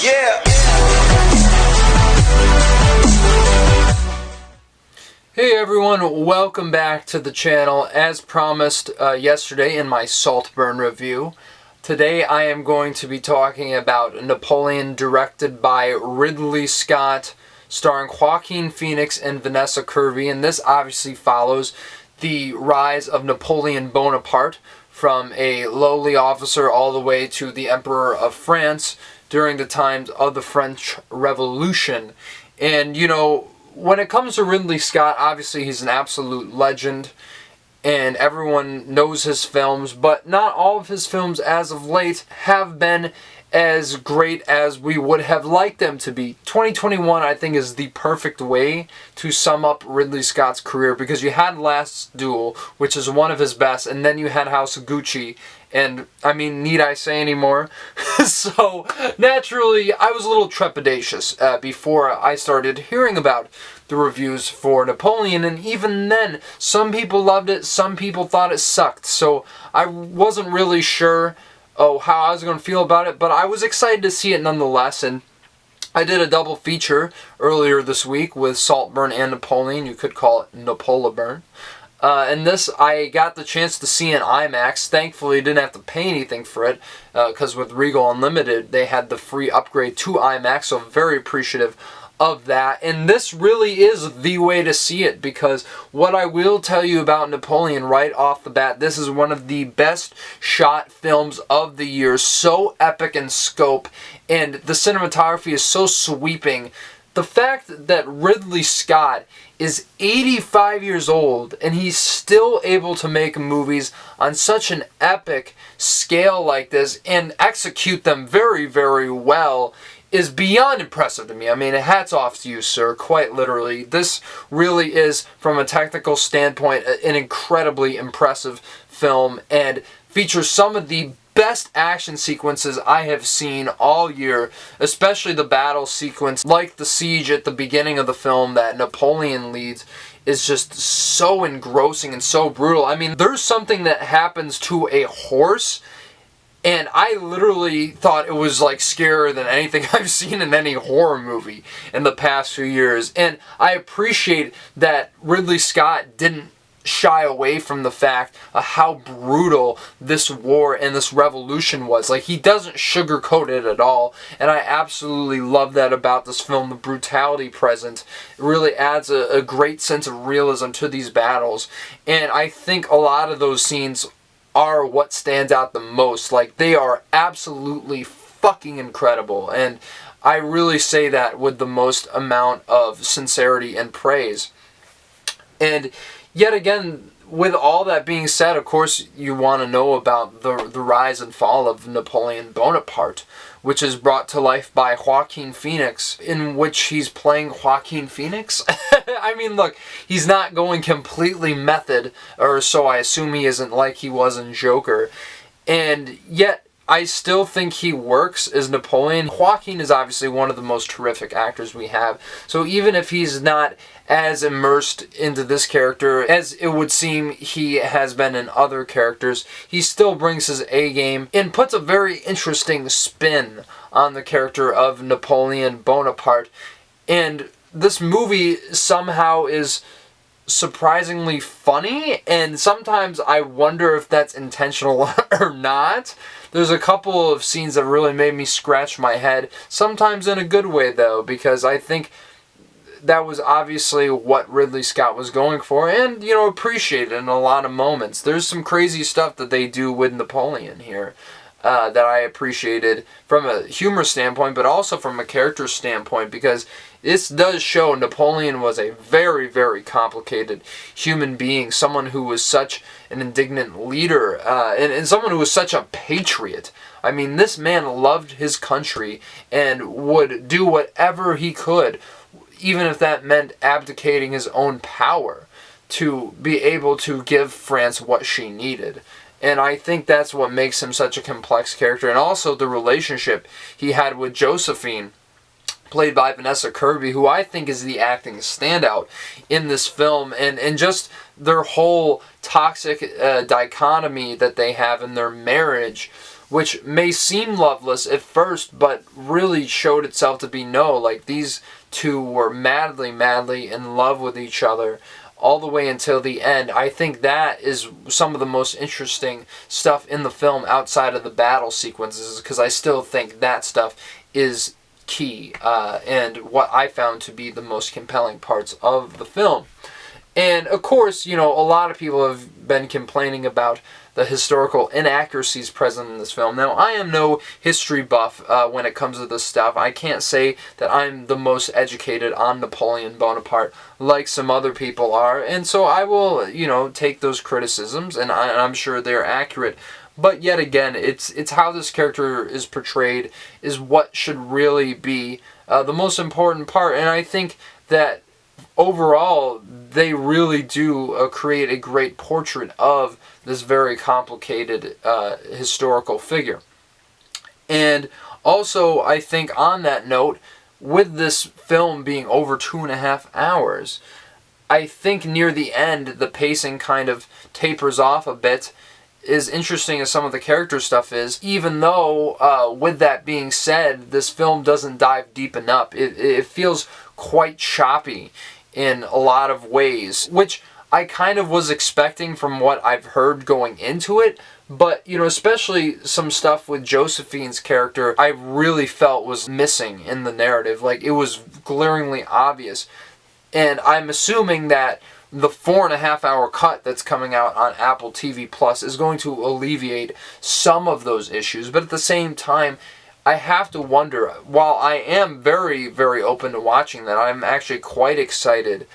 Yeah. Hey everyone, welcome back to the channel. As promised yesterday in my Saltburn review, today I am going to be talking about Napoleon, directed by Ridley Scott, starring Joaquin Phoenix and Vanessa Kirby, and this obviously follows the rise of Napoleon Bonaparte from a lowly officer all the way to the Emperor of France during the times of the French Revolution. And you know, when it comes to Ridley Scott, obviously he's an absolute legend and everyone knows his films, but not all of his films as of late have been as great as we would have liked them to be. 2021, I think, is the perfect way to sum up Ridley Scott's career, because you had Last Duel, which is one of his best, and then you had House of Gucci, and I mean, need I say any more? So, naturally, I was a little trepidatious before I started hearing about the reviews for Napoleon, and even then, some people loved it, some people thought it sucked, so I wasn't really sure how I was going to feel about it, but I was excited to see it nonetheless. And I did a double feature earlier this week with Saltburn and Napoleon. You could call it Napoleburn. And this I got the chance to see in IMAX. Thankfully, didn't have to pay anything for it, because with Regal Unlimited, they had the free upgrade to IMAX, so I'm very appreciative of that. And this really is the way to see it, because what I will tell you about Napoleon right off the bat, this is one of the best shot films of the year. So epic in scope, and the cinematography is so sweeping. The fact that Ridley Scott is 85 years old and he's still able to make movies on such an epic scale like this and execute them very, very well is beyond impressive to me. I mean, hats off to you, sir, quite literally. This really is, from a technical standpoint, an incredibly impressive film, and features some of the best action sequences I have seen all year, especially the battle sequence, like the siege at the beginning of the film that Napoleon leads, is just so engrossing and so brutal. I mean, there's something that happens to a horse, and I literally thought it was like scarier than anything I've seen in any horror movie in the past few years. And I appreciate that Ridley Scott didn't shy away from the fact of how brutal this war and this revolution was. Like, he doesn't sugarcoat it at all, and I absolutely love that about this film. The brutality present really adds a great sense of realism to these battles, and I think a lot of those scenes are what stands out the most. Like, they are absolutely fucking incredible, and I really say that with the most amount of sincerity and praise. And yet again, with all that being said, of course, you want to know about the rise and fall of Napoleon Bonaparte, which is brought to life by Joaquin Phoenix, in which he's playing Joaquin Phoenix. I mean, look, he's not going completely method, or so I assume he isn't, like he was in Joker. And yet, I still think he works as Napoleon. Joaquin is obviously one of the most terrific actors we have, so even if he's not as immersed into this character as it would seem he has been in other characters, he still brings his A game and puts a very interesting spin on the character of Napoleon Bonaparte. And this movie somehow is surprisingly funny, and sometimes I wonder if that's intentional or not. There's a couple of scenes that really made me scratch my head, sometimes in a good way though, because I think that was obviously what Ridley Scott was going for, and, you know, appreciated in a lot of moments. There's some crazy stuff that they do with Napoleon here that I appreciated from a humor standpoint, but also from a character standpoint, because this does show Napoleon was a very, very complicated human being, someone who was such an indignant leader, and someone who was such a patriot. I mean, this man loved his country and would do whatever he could, even if that meant abdicating his own power, to be able to give France what she needed. And I think that's what makes him such a complex character. And also the relationship he had with Josephine, played by Vanessa Kirby, who I think is the acting standout in this film, and just their whole toxic dichotomy that they have in their marriage, which may seem loveless at first, but really showed itself to be no. Like, these two were madly, madly in love with each other all the way until the end. I think that is some of the most interesting stuff in the film outside of the battle sequences, because I still think that stuff is key and what I found to be the most compelling parts of the film. And of course, a lot of people have been complaining about the historical inaccuracies present in this film. Now, I am no history buff when it comes to this stuff. I can't say that I'm the most educated on Napoleon Bonaparte like some other people are, and so I will, take those criticisms, and I'm sure they're accurate. But yet again, it's how this character is portrayed is what should really be the most important part, and I think that overall, they really do create a great portrait of this very complicated historical figure. And also, I think on that note, with this film being over 2.5 hours, I think near the end, the pacing kind of tapers off a bit. As interesting as some of the character stuff is, even though, with that being said, this film doesn't dive deep enough. It feels quite choppy in a lot of ways, which I kind of was expecting from what I've heard going into it, but, especially some stuff with Josephine's character, I really felt was missing in the narrative. Like, it was glaringly obvious, and I'm assuming that the 4.5-hour cut that's coming out on Apple TV Plus is going to alleviate some of those issues, but at the same time, I have to wonder, while I am very, very open to watching that, I'm actually quite excited,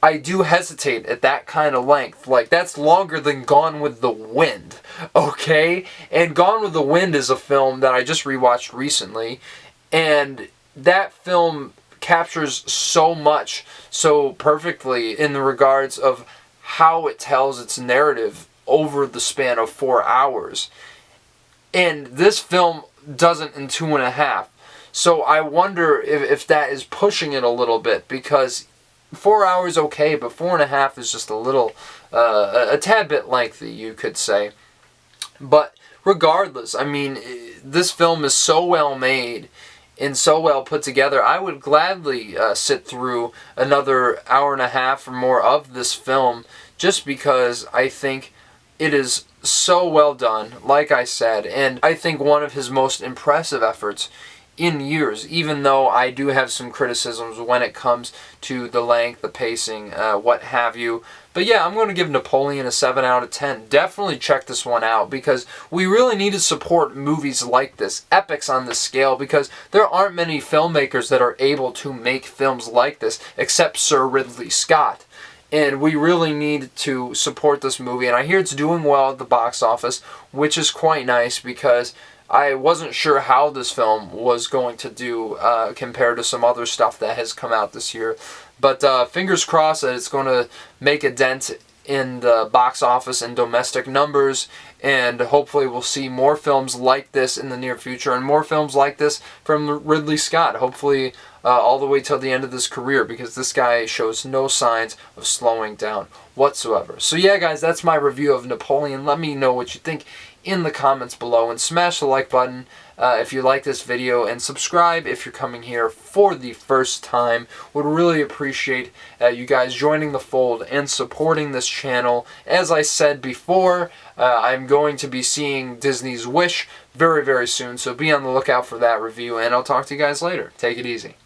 I do hesitate at that kind of length. Like, that's longer than Gone with the Wind, okay? And Gone with the Wind is a film that I just rewatched recently, and that film captures so much so perfectly in the regards of how it tells its narrative over the span of 4 hours. And this film doesn't in 2.5. So I wonder if that is pushing it a little bit, because 4 hours okay, but 4.5 is just a little, a tad bit lengthy, you could say. But regardless, I mean, this film is so well made and so well put together. I would gladly sit through another 1.5 or more of this film, just because I think it is so well done, like I said, and I think one of his most impressive efforts in years, even though I do have some criticisms when it comes to the length, the pacing, what have you. But yeah, I'm going to give Napoleon a 7 out of 10. Definitely check this one out, because we really need to support movies like this, epics on this scale, because there aren't many filmmakers that are able to make films like this, except Sir Ridley Scott. And we really need to support this movie, and I hear it's doing well at the box office, which is quite nice, because I wasn't sure how this film was going to do compared to some other stuff that has come out this year. But fingers crossed that it's going to make a dent in the box office and domestic numbers, and hopefully we'll see more films like this in the near future, and more films like this from Ridley Scott, hopefully all the way till the end of his career, because this guy shows no signs of slowing down whatsoever. So yeah, guys, that's my review of Napoleon. Let me know what you think in the comments below, and smash the like button if you like this video, and subscribe if you're coming here for the first time. Would really appreciate you guys joining the fold and supporting this channel. As I said before, I'm going to be seeing Disney's Wish very, very soon, so be on the lookout for that review, and I'll talk to you guys later. Take it easy.